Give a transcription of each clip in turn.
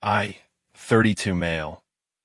I, 32 male,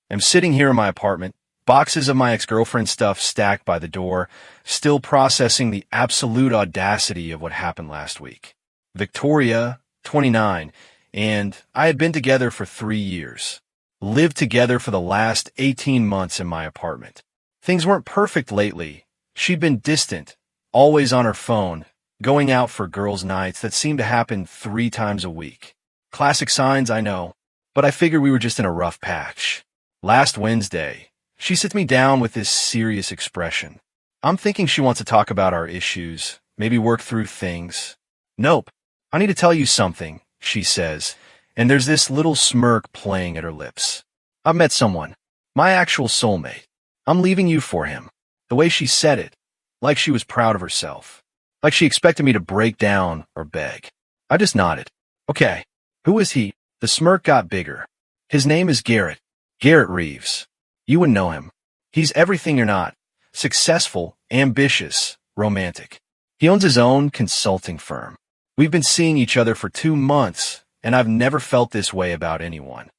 am sitting here in my apartment, boxes of my ex-girlfriend's stuff stacked by the door, still processing the absolute audacity of what happened last week. Victoria, 29, and I had been together for 3 years. Lived together for the last 18 months in my apartment. Things weren't perfect lately. She'd been distant, always on her phone, going out for girls' nights that seemed to happen 3 times a week. Classic signs, I know, but I figured we were just in a rough patch. Last Wednesday, she sits me down with this serious expression. I'm thinking she wants to talk about our issues, maybe work through things. Nope, I need to tell you something, she says, and there's this little smirk playing at her lips. I've met someone, my actual soulmate. I'm leaving you for him. The way she said it, like she was proud of herself, like she expected me to break down or beg. I just nodded. Okay, who is he? The smirk got bigger. His name is Garrett. Garrett Reeves. You would know him. He's everything you're not. Successful, ambitious, romantic. He owns his own consulting firm. We've been seeing each other for 2 months, and I've never felt this way about anyone.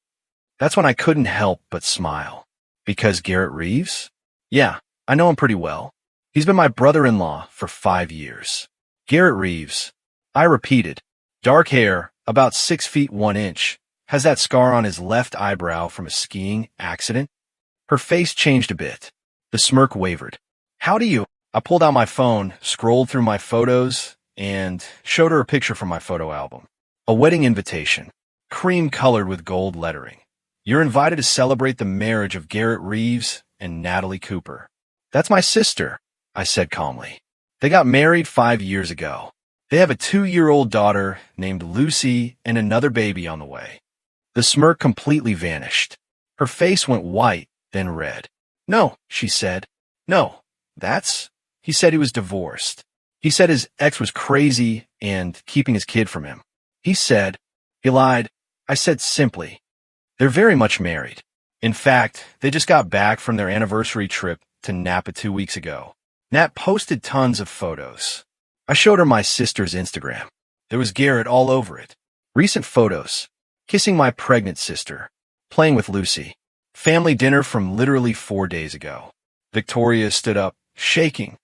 That's when I couldn't help but smile. Because Garrett Reeves? Yeah, I know him pretty well. He's been my brother-in-law for 5 years. Garrett Reeves. I repeated. Dark hair, about 6 feet 1 inch. Has that scar on his left eyebrow from a skiing accident. Her face changed a bit. The smirk wavered. How do you? I pulled out my phone, scrolled through my photos, and showed her a picture from my photo album. A wedding invitation, cream-colored with gold lettering. You're invited to celebrate the marriage of Garrett Reeves and Natalie Cooper. That's my sister, I said calmly. They got married 5 years ago. They have a 2-year-old daughter named Lucy and another baby on the way. The smirk completely vanished. Her face went white, then red. No, she said. No, he said he was divorced. He said his ex was crazy and keeping his kid from him. He lied. I said simply, they're very much married. In fact, they just got back from their anniversary trip to Napa 2 weeks ago. Nat posted tons of photos. I showed her my sister's Instagram. There was Garrett all over it. Recent photos. Kissing my pregnant sister. Playing with Lucy. Family dinner from literally 4 days ago. Victoria stood up, shaking.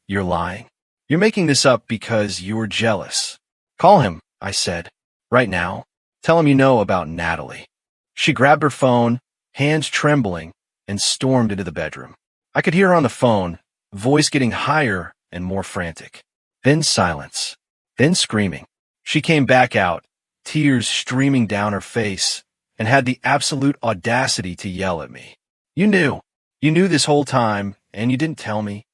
You're lying. You're making this up because you're jealous. Call him, I said. Right now. Tell him you know about Natalie. She grabbed her phone, hands trembling, and stormed into the bedroom. I could hear her on the phone, voice getting higher and more frantic. Then silence. Then screaming. She came back out, tears streaming down her face, and had the absolute audacity to yell at me. You knew. You knew this whole time, and you didn't tell me.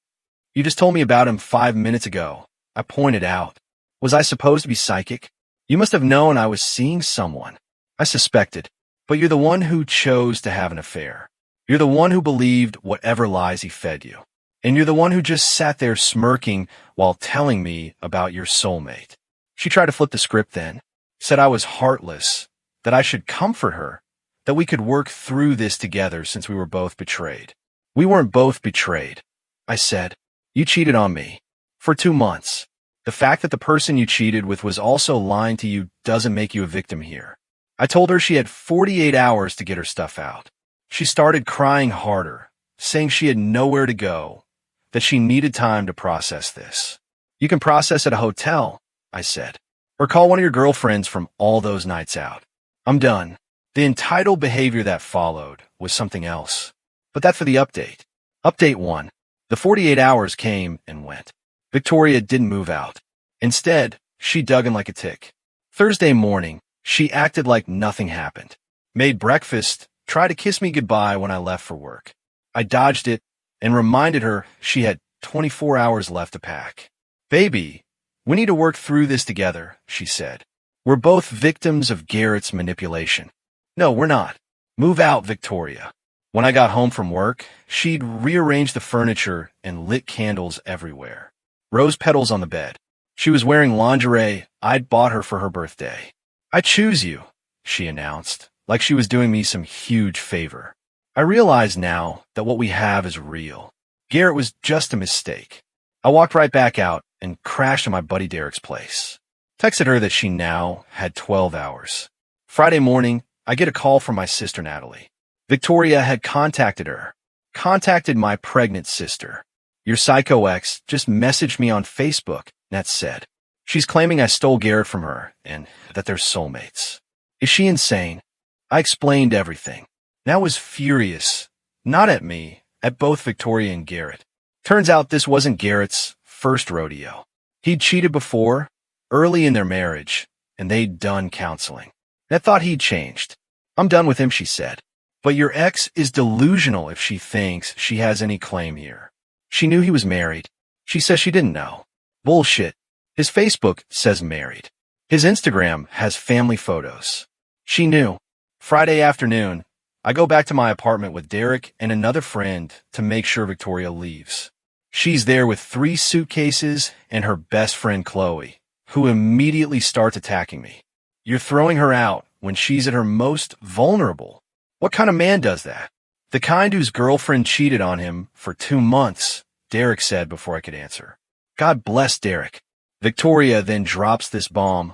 You just told me about him 5 minutes ago. I pointed out. Was I supposed to be psychic? You must have known I was seeing someone. I suspected. But you're the one who chose to have an affair. You're the one who believed whatever lies he fed you. And you're the one who just sat there smirking while telling me about your soulmate. She tried to flip the script then. Said I was heartless. That I should comfort her. That we could work through this together since we were both betrayed. We weren't both betrayed. I said. You cheated on me. For 2 months. The fact that the person you cheated with was also lying to you doesn't make you a victim here. I told her she had 48 hours to get her stuff out. She started crying harder, saying she had nowhere to go, that she needed time to process this. You can process at a hotel, I said, or call one of your girlfriends from all those nights out. I'm done. The entitled behavior that followed was something else. But that's for the update. Update 1. The 48 hours came and went. Victoria didn't move out. Instead, she dug in like a tick. Thursday morning, she acted like nothing happened. Made breakfast, tried to kiss me goodbye when I left for work. I dodged it and reminded her she had 24 hours left to pack. Baby, we need to work through this together, she said. We're both victims of Garrett's manipulation. No, we're not. Move out, Victoria. When I got home from work, she'd rearranged the furniture and lit candles everywhere. Rose petals on the bed. She was wearing lingerie I'd bought her for her birthday. I choose you, she announced, like she was doing me some huge favor. I realize now that what we have is real. Garrett was just a mistake. I walked right back out and crashed at my buddy Derek's place. Texted her that she now had 12 hours. Friday morning, I get a call from my sister Natalie. Victoria had contacted my pregnant sister. Your psycho ex just messaged me on Facebook, Nat said. She's claiming I stole Garrett from her and that they're soulmates. Is she insane? I explained everything. Nat was furious, not at me, at both Victoria and Garrett. Turns out this wasn't Garrett's first rodeo. He'd cheated before, early in their marriage, and they'd done counseling. Nat thought he'd changed. I'm done with him, she said. But your ex is delusional if she thinks she has any claim here. She knew he was married. She says she didn't know. Bullshit. His Facebook says married. His Instagram has family photos. She knew. Friday afternoon, I go back to my apartment with Derek and another friend to make sure Victoria leaves. She's there with 3 suitcases and her best friend Qley, who immediately starts attacking me. You're throwing her out when she's at her most vulnerable. What kind of man does that? The kind whose girlfriend cheated on him for 2 months, Derek said before I could answer. God bless Derek. Victoria then drops this bomb.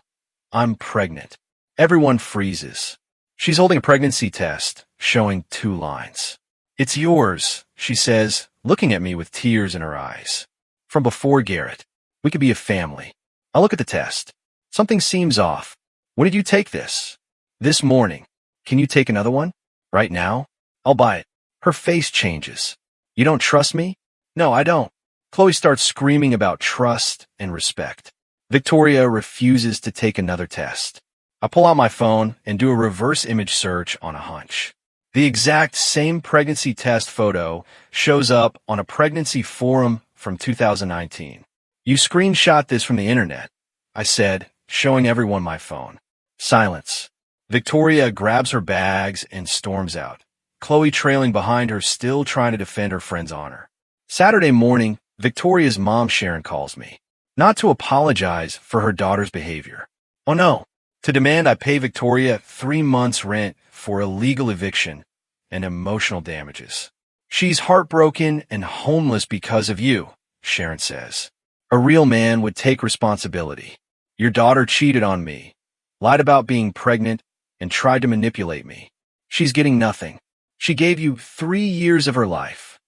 I'm pregnant. Everyone freezes. She's holding a pregnancy test, showing 2 lines. It's yours, she says, looking at me with tears in her eyes. From before Garrett. We could be a family. I look at the test. Something seems off. When did you take this? This morning. Can you take another one? Right now? I'll buy it. Her face changes. You don't trust me? No, I don't. Qley starts screaming about trust and respect. Victoria refuses to take another test. I pull out my phone and do a reverse image search on a hunch. The exact same pregnancy test photo shows up on a pregnancy forum from 2019. You screenshot this from the internet, I said, showing everyone my phone. Silence. Victoria grabs her bags and storms out. Qley trailing behind her, still trying to defend her friend's honor. Saturday morning, Victoria's mom Sharon calls me. Not to apologize for her daughter's behavior. Oh no. To demand I pay Victoria 3 months' rent for illegal eviction and emotional damages. She's heartbroken and homeless because of you, Sharon says. A real man would take responsibility. Your daughter cheated on me, lied about being pregnant, and tried to manipulate me. She's getting nothing. She gave you 3 years of her life.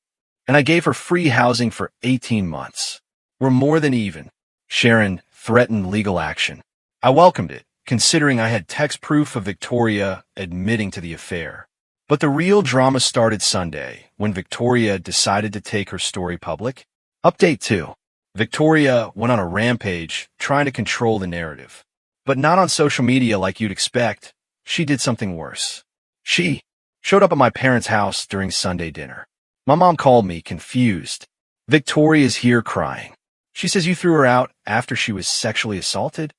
And I gave her free housing for 18 months. We're more than even. Sharon threatened legal action. I welcomed it, considering I had text proof of Victoria admitting to the affair. But the real drama started Sunday, when Victoria decided to take her story public. Update 2. Victoria went on a rampage, trying to control the narrative. But not on social media like you'd expect. She did something worse. She showed up at my parents' house during Sunday dinner. My mom called me, confused. Victoria's here crying. She says you threw her out after she was sexually assaulted?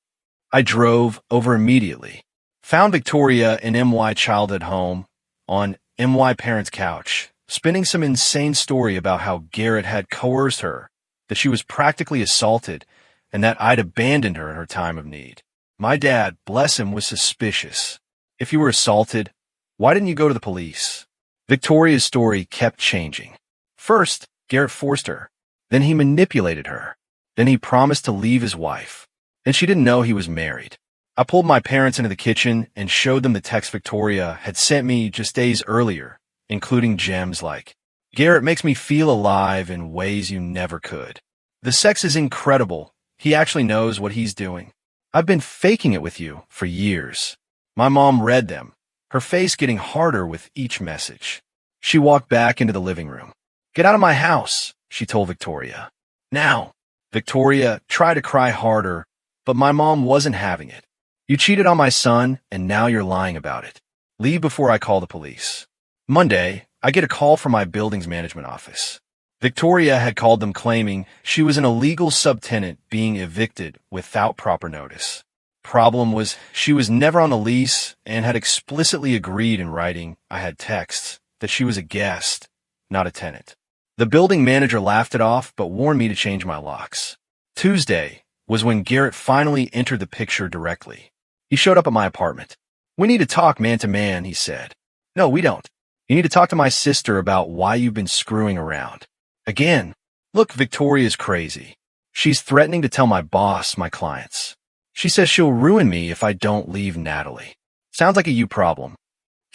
I drove over immediately. Found Victoria in MY childhood home, on MY parents' couch, spinning some insane story about how Garrett had coerced her, that she was practically assaulted, and that I'd abandoned her in her time of need. My dad, bless him, was suspicious. If you were assaulted, why didn't you go to the police? Victoria's story kept changing. First, Garrett forced her. Then he manipulated her. Then he promised to leave his wife. Then she didn't know he was married. I pulled my parents into the kitchen and showed them the text Victoria had sent me just days earlier, including gems like, Garrett makes me feel alive in ways you never could. The sex is incredible. He actually knows what he's doing. I've been faking it with you for years. My mom read them, her face getting harder with each message. She walked back into the living room. Get out of my house, she told Victoria. Now. Victoria tried to cry harder, but my mom wasn't having it. You cheated on my son, and now you're lying about it. Leave before I call the police. Monday, I get a call from my building's management office. Victoria had called them claiming she was an illegal subtenant being evicted without proper notice. Problem was, she was never on the lease and had explicitly agreed in writing, I had texts, that she was a guest, not a tenant. The building manager laughed it off but warned me to change my locks. Tuesday was when Garrett finally entered the picture directly. He showed up at my apartment. We need to talk man to man, he said. No, we don't. You need to talk to my sister about why you've been screwing around. Again. Look, Victoria's crazy. She's threatening to tell my boss, my clients. She says she'll ruin me if I don't leave Natalie. Sounds like a you problem.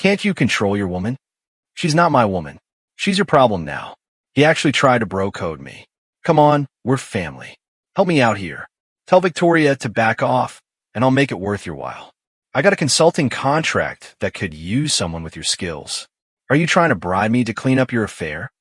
Can't you control your woman? She's not my woman. She's your problem now. He actually tried to bro code me. Come on, we're family. Help me out here. Tell Victoria to back off, and I'll make it worth your while. I got a consulting contract that could use someone with your skills. Are you trying to bribe me to clean up your affair?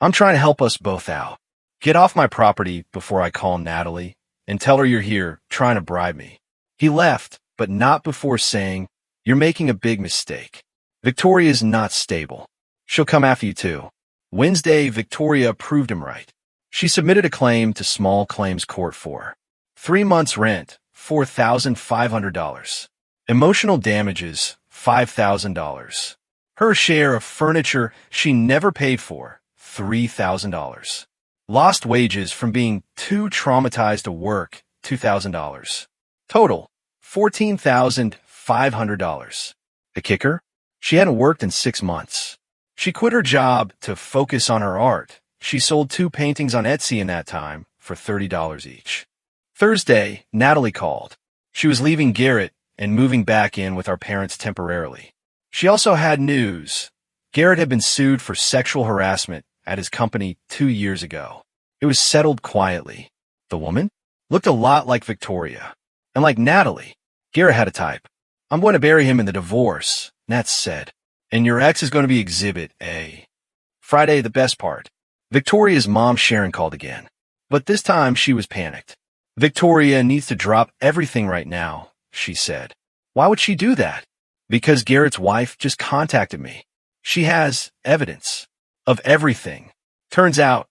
I'm trying to help us both out. Get off my property before I call Natalie and tell her you're here trying to bribe me. He left, but not before saying, you're making a big mistake. Victoria's not stable. She'll come after you too. Wednesday, Victoria proved him right. She submitted a claim to small claims court for 3 months' rent, $4,500. Emotional damages, $5,000. Her share of furniture she never paid for, $3,000. Lost wages from being too traumatized to work, $2,000. Total, $14,500. The kicker? She hadn't worked in 6 months. She quit her job to focus on her art. She sold 2 paintings on Etsy in that time for $30 each. Thursday, Natalie called. She was leaving Garrett and moving back in with our parents temporarily. She also had news. Garrett had been sued for sexual harassment at his company 2 years ago. It was settled quietly. The woman looked a lot like Victoria. And like Natalie, Garrett had a type. I'm going to bury him in the divorce, Nat said. And your ex is going to be Exhibit A. Friday, the best part. Victoria's mom, Sharon, called again. But this time she was panicked. Victoria needs to drop everything right now, she said. Why would she do that? Because Garrett's wife just contacted me. She has evidence of everything. Turns out,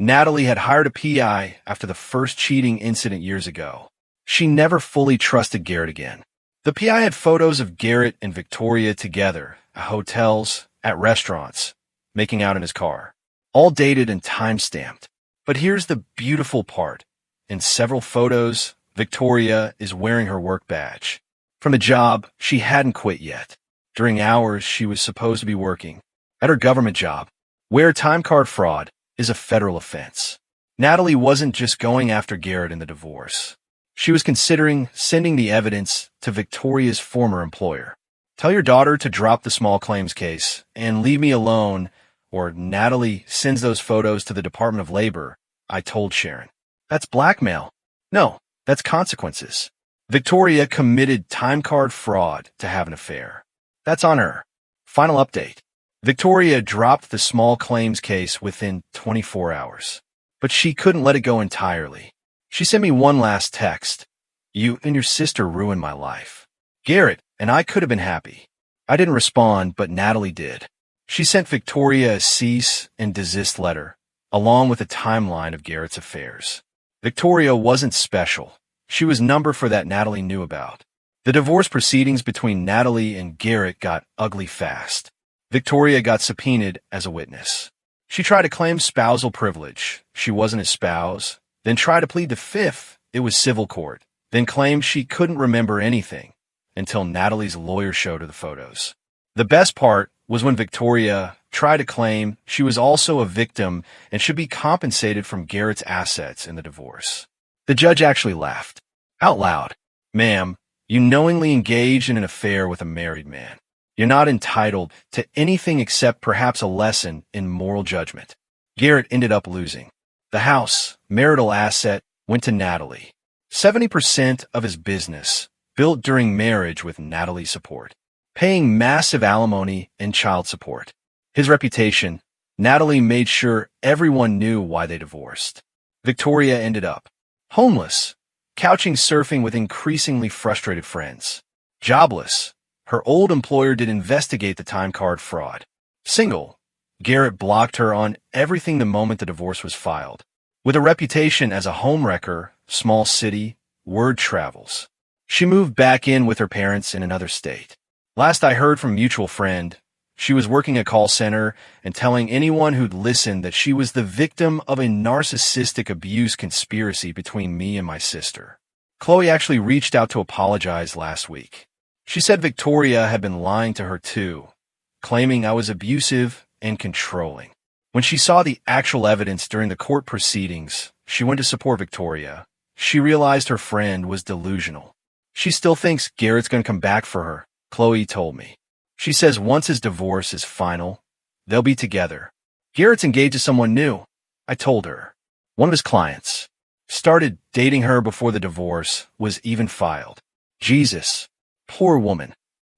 Natalie had hired a PI after the first cheating incident years ago. She never fully trusted Garrett again. The PI had photos of Garrett and Victoria together at hotels, at restaurants, making out in his car. All dated and time-stamped. But here's the beautiful part. In several photos, Victoria is wearing her work badge. From a job she hadn't quit yet. During hours she was supposed to be working. At her government job, where time card fraud is a federal offense. Natalie wasn't just going after Garrett in the divorce. She was considering sending the evidence to Victoria's former employer. Tell your daughter to drop the small claims case and leave me alone, or Natalie sends those photos to the Department of Labor, I told Sharon. That's blackmail. No, that's consequences. Victoria committed time card fraud to have an affair. That's on her. Final update. Victoria dropped the small claims case within 24 hours. But she couldn't let it go entirely. She sent me one last text. You and your sister ruined my life. Garrett and I could have been happy. I didn't respond, but Natalie did. She sent Victoria a cease and desist letter, along with a timeline of Garrett's affairs. Victoria wasn't special. She was number for that Natalie knew about. The divorce proceedings between Natalie and Garrett got ugly fast. Victoria got subpoenaed as a witness. She tried to claim spousal privilege. She wasn't his spouse. Then tried to plead the fifth. It was civil court. Then claimed she couldn't remember anything until Natalie's lawyer showed her the photos. The best part was when Victoria tried to claim she was also a victim and should be compensated from Garrett's assets in the divorce. The judge actually laughed. Out loud. Ma'am, you knowingly engaged in an affair with a married man. You're not entitled to anything except perhaps a lesson in moral judgment. Garrett ended up losing. The house, marital asset, went to Natalie. 70% of his business, built during marriage with Natalie's support, paying massive alimony and child support. His reputation, Natalie made sure everyone knew why they divorced. Victoria ended up homeless, couching surfing with increasingly frustrated friends. Jobless, her old employer did investigate the time card fraud. Single, Garrett blocked her on everything the moment the divorce was filed. With a reputation as a homewrecker, small city, word travels. She moved back in with her parents in another state. Last I heard from a mutual friend, she was working a call center and telling anyone who'd listen that she was the victim of a narcissistic abuse conspiracy between me and my sister. Qley actually reached out to apologize last week. She said Victoria had been lying to her too, claiming I was abusive and controlling. When she saw the actual evidence during the court proceedings, she went to support Victoria. She realized her friend was delusional. She still thinks Garrett's going to come back for her, Qley told me. She says once his divorce is final, they'll be together. Garrett's engaged to someone new, I told her. One of his clients. Started dating her before the divorce was even filed. Jesus. Poor woman.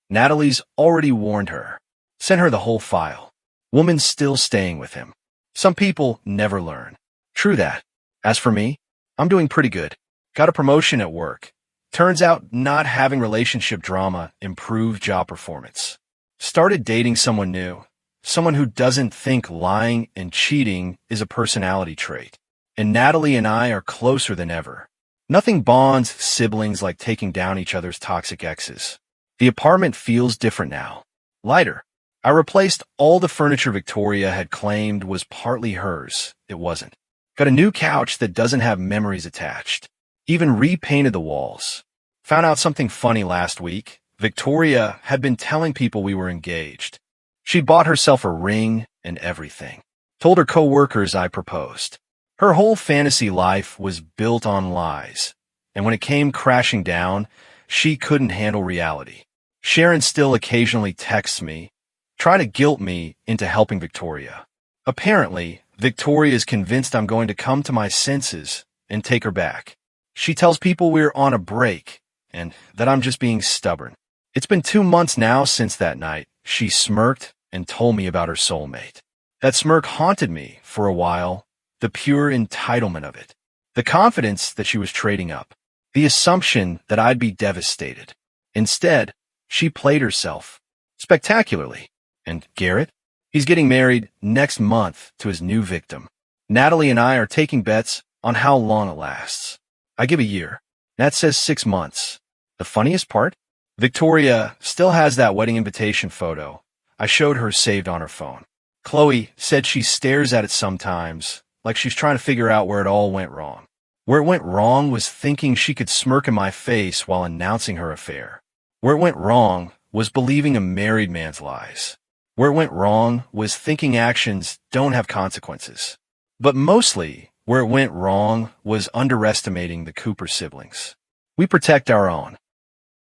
Natalie's already warned her. Sent her the whole file. Woman's still staying with him. Some people never learn. True that. As for me, I'm doing pretty good. Got a promotion at work. Turns out not having relationship drama improved job performance. Started dating someone new. Someone who doesn't think lying and cheating is a personality trait. And Natalie and I are closer than ever. Nothing bonds siblings like taking down each other's toxic exes. The apartment feels different now. Lighter. I replaced all the furniture Victoria had claimed was partly hers. It wasn't. Got a new couch that doesn't have memories attached. Even repainted the walls. Found out something funny last week. Victoria had been telling people we were engaged. She'd bought herself a ring and everything. Told her co-workers I proposed. Her whole fantasy life was built on lies. And when it came crashing down, she couldn't handle reality. Sharon still occasionally texts me, trying to guilt me into helping Victoria. Apparently, Victoria is convinced I'm going to come to my senses and take her back. She tells people we're on a break and that I'm just being stubborn. It's been 2 months now since that night. She smirked and told me about her soulmate. That smirk haunted me for a while, the pure entitlement of it. The confidence that she was trading up. The assumption that I'd be devastated. Instead, she played herself. Spectacularly. And Garrett? He's getting married next month to his new victim. Natalie and I are taking bets on how long it lasts. I give a year. Nat says 6 months. The funniest part? Victoria still has that wedding invitation photo I showed her saved on her phone. Qley said she stares at it sometimes, like she's trying to figure out where it all went wrong. Where it went wrong was thinking she could smirk in my face while announcing her affair. Where it went wrong was believing a married man's lies. Where it went wrong was thinking actions don't have consequences. But mostly, where it went wrong was underestimating the Cooper siblings. We protect our own.